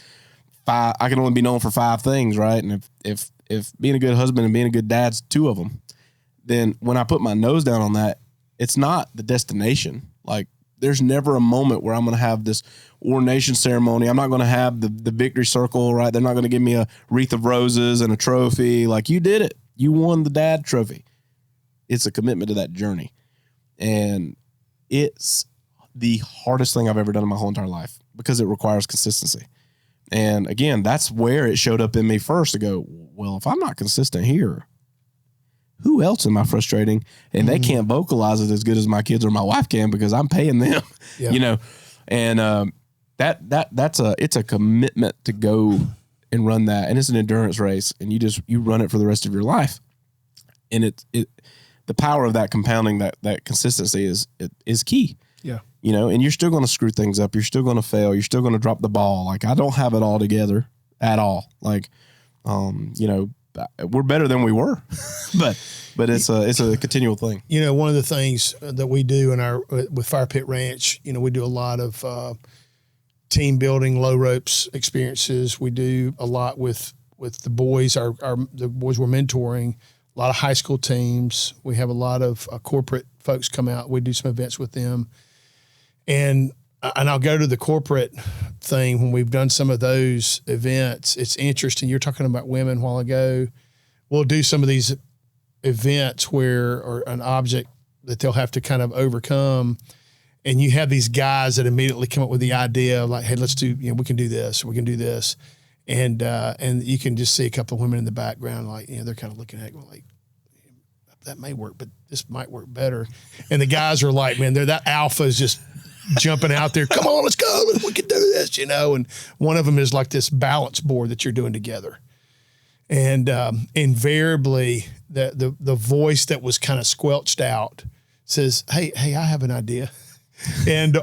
5, I can only be known for 5 things, right? And if being a good husband and being a good dad's 2 of them, then when I put my nose down on that, it's not the destination. Like there's never a moment where I'm going to have this ordination ceremony. I'm not going to have the victory circle, right? They're not going to give me a wreath of roses and a trophy. Like you did it. You won the dad trophy. It's a commitment to that journey. And it's the hardest thing I've ever done in my whole entire life because it requires consistency. And again, that's where it showed up in me first to go, well, if I'm not consistent here, who else am I frustrating? And they can't vocalize it as good as my kids or my wife can because I'm paying them, and it's a commitment to go and run that. And it's an endurance race and you run it for the rest of your life. And the power of that compounding, that consistency is key. Yeah. And you're still going to screw things up. You're still going to fail. You're still going to drop the ball. Like I don't have it all together at all. Like, we're better than we were, but it's a continual thing. One of the things that we do with Fire Pit Ranch, we do a lot of team building, low ropes experiences. We do a lot with the boys. The boys we're mentoring. A lot of high school teams. We have a lot of corporate folks come out. We do some events with them. And I'll go to the corporate thing when we've done some of those events. It's interesting. You're talking about women a while ago. We'll do some of these events or an object that they'll have to kind of overcome. And you have these guys that immediately come up with the idea of like, hey, let's do, we can do this, or we can do this. And you can just see a couple of women in the background, like, they're kind of looking at it like, that may work, but this might work better. And the guys are like, man, that alpha is just jumping out there. Come on, let's go. We can do this, And one of them is like this balance board that you're doing together. And invariably, the voice that was kind of squelched out says, hey, I have an idea.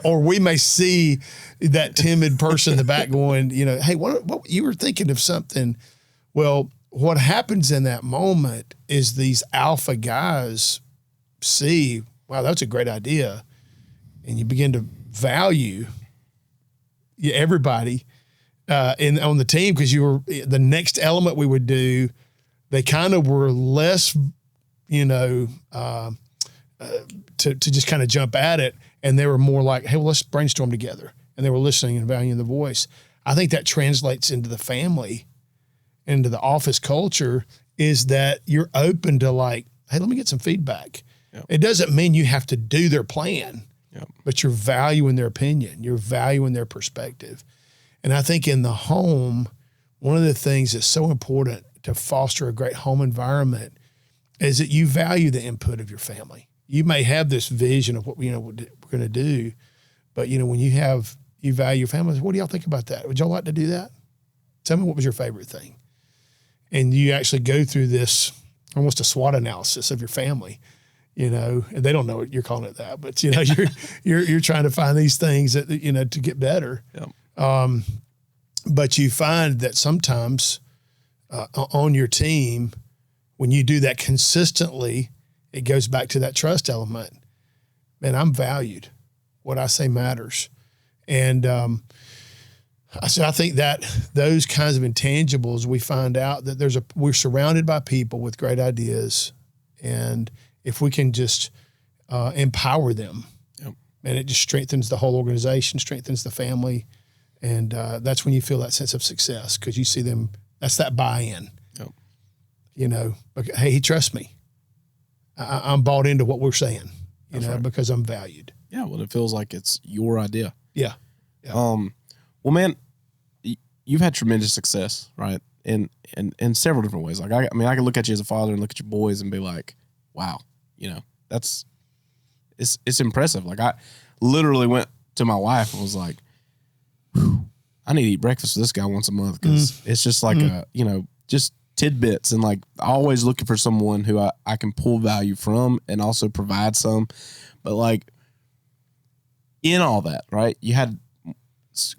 Or we may see that timid person in the back going, hey, what you were thinking of something. Well, what happens in that moment is these alpha guys see, wow, that's a great idea. And you begin to value everybody on the team because you were the next element we would do. They kind of were less, to just kind of jump at it. And they were more like, hey, well, let's brainstorm together. And they were listening and valuing the voice. I think that translates into the family, into the office culture, is that you're open to like, hey, let me get some feedback. Yep. It doesn't mean you have to do their plan, but you're valuing their opinion. You're valuing their perspective. And I think in the home, one of the things that's so important to foster a great home environment is that you value the input of your family. you may have this vision of what, what we're going to do, but, when you value your family, what do y'all think about that? Would y'all like to do that? Tell me what was your favorite thing. And you actually go through this almost a SWOT analysis of your family, and they don't know you're calling it that, but you're trying to find these things that, to get better. Yep. But you find that sometimes on your team, when you do that consistently, it goes back to that trust element. Man, I'm valued. What I say matters. And I think that those kinds of intangibles, we find out that we're surrounded by people with great ideas, and if we can just empower them, yep. And it just strengthens the whole organization, strengthens the family, and that's when you feel that sense of success because you see them. That's that buy-in. Yep. Hey, he trusts me. I'm bought into what we're saying, right. Because I'm valued. Yeah, well, it feels like it's your idea. Yeah. Well, man, you've had tremendous success, right? In several different ways. Like, I can look at you as a father and look at your boys and be like, wow, it's impressive. Like, I literally went to my wife and was like, I need to eat breakfast with this guy once a month because it's just like just tidbits and like always looking for someone who I can pull value from and also provide some. But like in all that, right, you had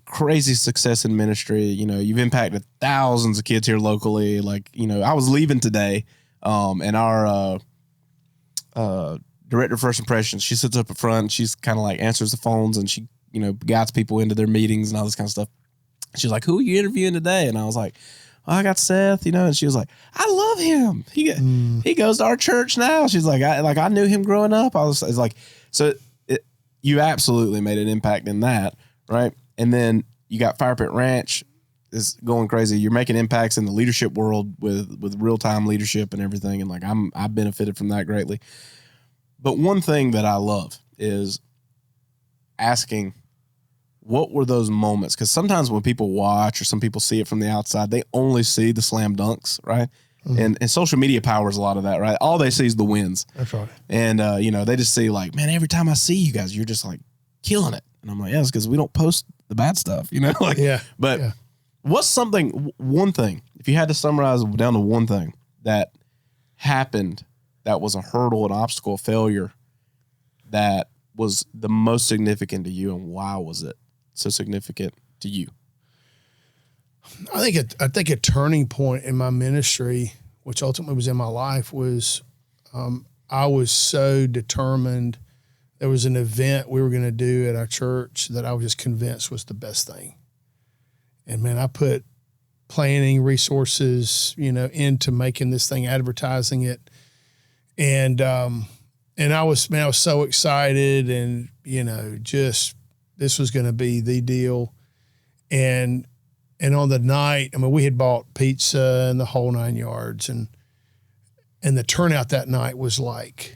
crazy success in ministry. You've impacted thousands of kids here locally. Like, I was leaving today and our director of first impressions, she sits up at front and she's kind of like answers the phones and she, guides people into their meetings and all this kind of stuff. She's like, who are you interviewing today? And I was like, oh, I got Seth, and she was like, I love him. He goes to our church now. She's like, I knew him growing up. I was like, so you absolutely made an impact in that. Right. And then you got Fire Pit Ranch is going crazy. You're making impacts in the leadership world with real-time leadership and everything. And like, I've benefited from that greatly. But one thing that I love is asking, what were those moments? Because sometimes when people watch or some people see it from the outside, they only see the slam dunks, right? Mm-hmm. And social media powers a lot of that, right? All they see is the wins. That's right. And, they just see like, man, every time I see you guys, you're just like killing it. And I'm like, yeah, it's because we don't post the bad stuff, like, yeah. But yeah. What's one thing, if you had to summarize down to one thing that happened that was a hurdle, an obstacle, a failure that was the most significant to you, and why was it so significant to you? I think a turning point in my ministry, which ultimately was in my life, was I was so determined. There was an event we were going to do at our church that I was just convinced was the best thing. And man, I put planning resources, into making this thing, advertising it. And I was so excited and, just this was going to be the deal. And on the night, we had bought pizza and the whole 9 yards, and the turnout that night was like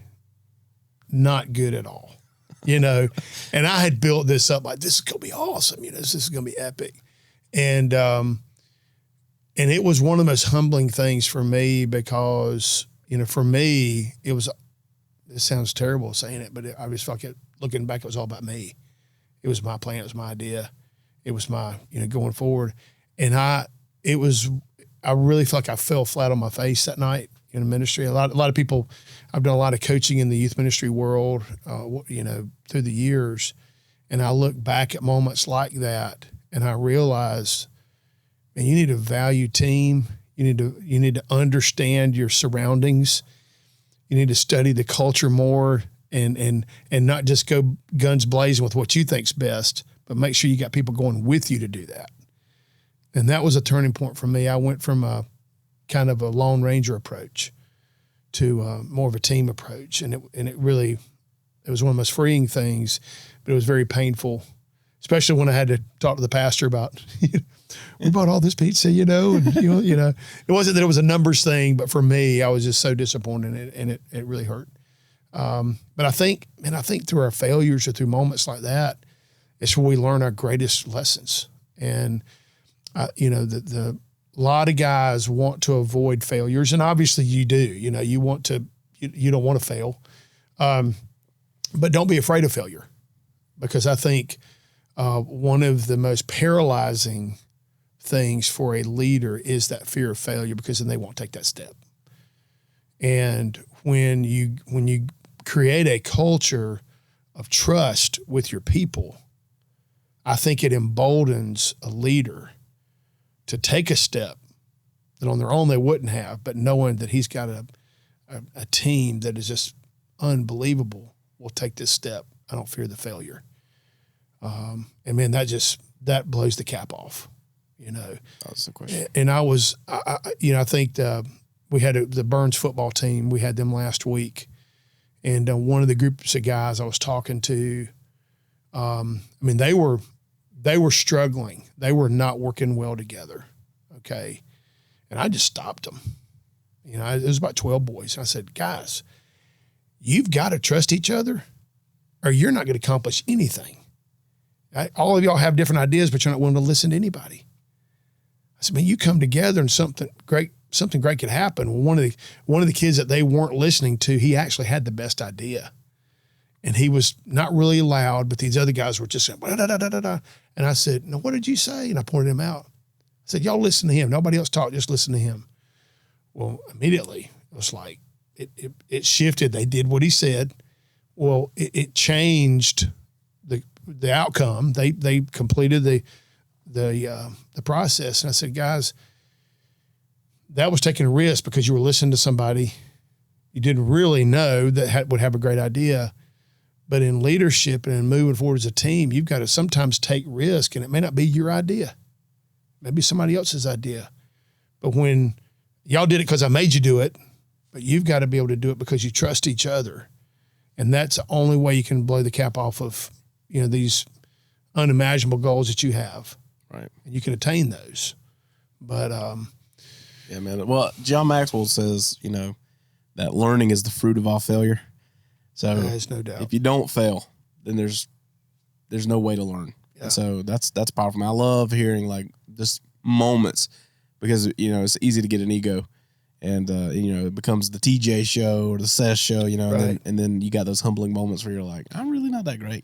not good at all, and I had built this up like, this is going to be awesome. This is going to be epic. And it was one of the most humbling things for me because, for me, it sounds terrible saying it, but I just felt like looking back, it was all about me. It was my plan. It was my idea. It was my, going forward. And I really felt like I fell flat on my face that night in ministry. A lot of people, I've done a lot of coaching in the youth ministry world, through the years. And I look back at moments like that and I realized, man, you need to value team. You need to understand your surroundings. You need to study the culture more and not just go guns blazing with what you think's best, but make sure you got people going with you to do that. And that was a turning point for me. I went from a kind of a Lone Ranger approach to more of a team approach. And it was one of the most freeing things, but it was very painful, especially when I had to talk to the pastor about, we bought all this pizza, and it wasn't that it was a numbers thing, but for me, I was just so disappointed and it really hurt. But I think through our failures or through moments like that, it's where we learn our greatest lessons. And, the a lot of guys want to avoid failures, and obviously you do. You don't want to fail. But don't be afraid of failure, because I think one of the most paralyzing things for a leader is that fear of failure, because then they won't take that step. And when you create a culture of trust with your people, I think it emboldens a leader to take a step that on their own they wouldn't have, but knowing that he's got a team that is just unbelievable will take this step. I don't fear the failure. And man, that blows the cap off, That's the question. And I think we had the Burns football team. We had them last week. And one of the groups of guys I was talking to, they were struggling. They were not working well together. Okay. And I just stopped them. It was about 12 boys. I said, guys, you've got to trust each other or you're not going to accomplish anything. All of y'all have different ideas, but you're not willing to listen to anybody. I said, man, you come together and something great could happen. Well, one of the kids that they weren't listening to, he actually had the best idea. And he was not really loud, but these other guys were just saying, da-da-da-da-da. And I said, no, what did you say? And I pointed him out. I said, y'all listen to him. Nobody else talk, just listen to him. Well, immediately it was like, it shifted. They did what he said. Well, it changed the outcome. They completed the process. And I said, guys, that was taking a risk because you were listening to somebody you didn't really know that would have a great idea. But in leadership and in moving forward as a team, you've got to sometimes take risk, and it may not be your idea. Maybe somebody else's idea. But when y'all did it because I made you do it, but you've got to be able to do it because you trust each other. And that's the only way you can blow the cap off of, these unimaginable goals that you have. Right. And you can attain those. But, yeah, man. Well, John Maxwell says, that learning is the fruit of all failure. So there's no doubt. If you don't fail, then there's no way to learn. Yeah. And so that's powerful. I love hearing like just moments because, it's easy to get an ego and, it becomes the TJ show or the Seth show, right. and then you got those humbling moments where you're like, I'm really not that great.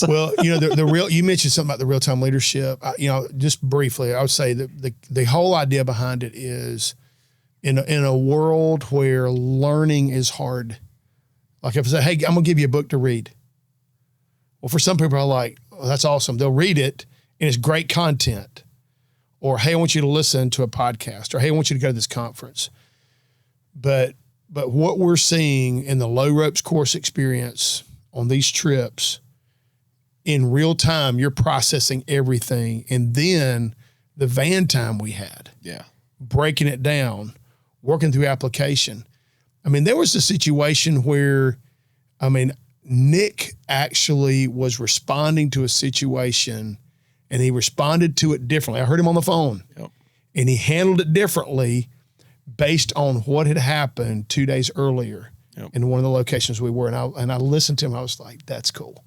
Well, you mentioned something about the real-time leadership. Just briefly, I would say that the whole idea behind it is in a world where learning is hard. Like if I say, hey, I'm going to give you a book to read. Well, for some people are like, oh, that's awesome. They'll read it and it's great content. Or, hey, I want you to listen to a podcast. Or, hey, I want you to go to this conference. But what we're seeing in the low ropes course experience on these trips, in real time, you're processing everything. And then the van time we had. Yeah. Breaking it down, working through application. There was a situation where, Nick actually was responding to a situation and he responded to it differently. I heard him on the phone. Yep. And he handled it differently based on what had happened 2 days earlier in one of the locations we were. And I listened to him. I was like, that's cool.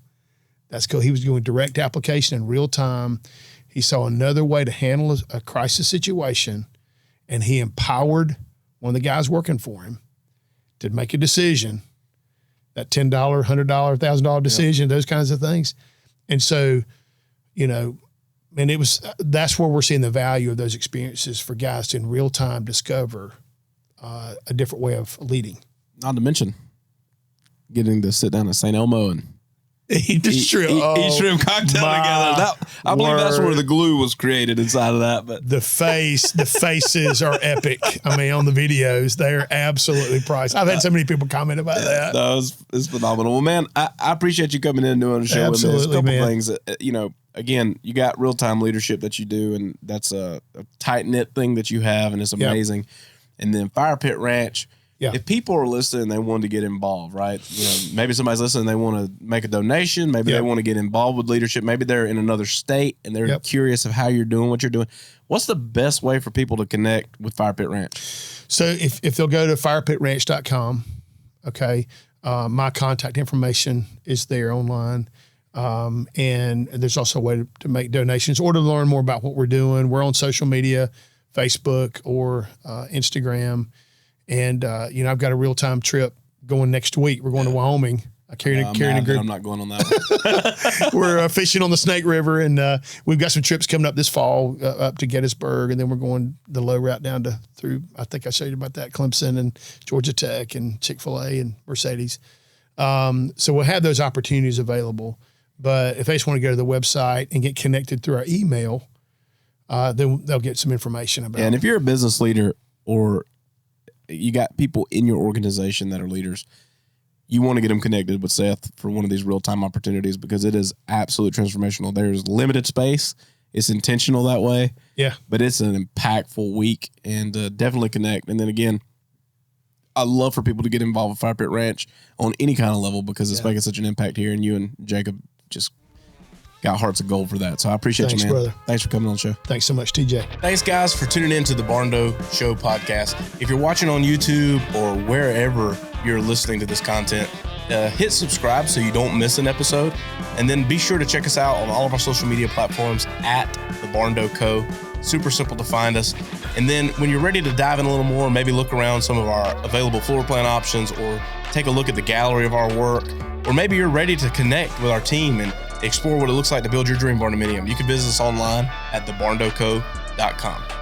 That's cool. He was doing direct application in real time. He saw another way to handle a crisis situation, and he empowered one of the guys working for him to make a decision, that $10, $100, $1,000 decision, those kinds of things. And so, that's where we're seeing the value of those experiences for guys to in real time discover a different way of leading. Not to mention getting to sit down at St. Elmo and eat shrimp cocktail together. I believe that's where the glue was created inside of that. But the faces are epic. On the videos, they're absolutely priceless. I've had so many people comment about that. No, it's phenomenal. Well, man, I appreciate you coming in and doing the show. Absolutely, with me. There's a couple things, again, you got real-time leadership that you do, and that's a tight-knit thing that you have, and it's amazing. Yep. And then Fire Pit Ranch. Yeah. If people are listening, they want to get involved, right? Maybe somebody's listening, they want to make a donation. Maybe they want to get involved with leadership. Maybe they're in another state and they're curious of how you're doing, what you're doing. What's the best way for people to connect with Fire Pit Ranch? So if they'll go to firepitranch.com, okay, my contact information is there online. And there's also a way to make donations or to learn more about what we're doing. We're on social media, Facebook or Instagram. And, I've got a real-time trip going next week. We're going to Wyoming. Carrying a group. I'm not going on that one. We're fishing on the Snake River, and we've got some trips coming up this fall up to Gettysburg, and then we're going the low route down through. I think I showed you about that, Clemson and Georgia Tech and Chick-fil-A and Mercedes. So we'll have those opportunities available. But if they just want to go to the website and get connected through our email, then they'll get some information about it. And if you're a business leader or you got people in your organization that are leaders, you want to get them connected with Seth for one of these real-time opportunities because it is absolutely transformational. There's limited space. It's intentional that way. Yeah. But it's an impactful week, and definitely connect. And then again, I love for people to get involved with Fire Pit Ranch on any kind of level because it's making such an impact here, and you and Jacob just got hearts of gold for that. So I appreciate you, man. Brother. Thanks for coming on the show. Thanks so much, TJ. Thanks, guys, for tuning in to the Barndo Show podcast. If you're watching on YouTube or wherever you're listening to this content, hit subscribe so you don't miss an episode. And then be sure to check us out on all of our social media platforms at the Barndo Co. Super simple to find us. And then when you're ready to dive in a little more, maybe look around some of our available floor plan options or take a look at the gallery of our work, or maybe you're ready to connect with our team and explore what it looks like to build your dream barndominium, you can visit us online at thebarndoco.com.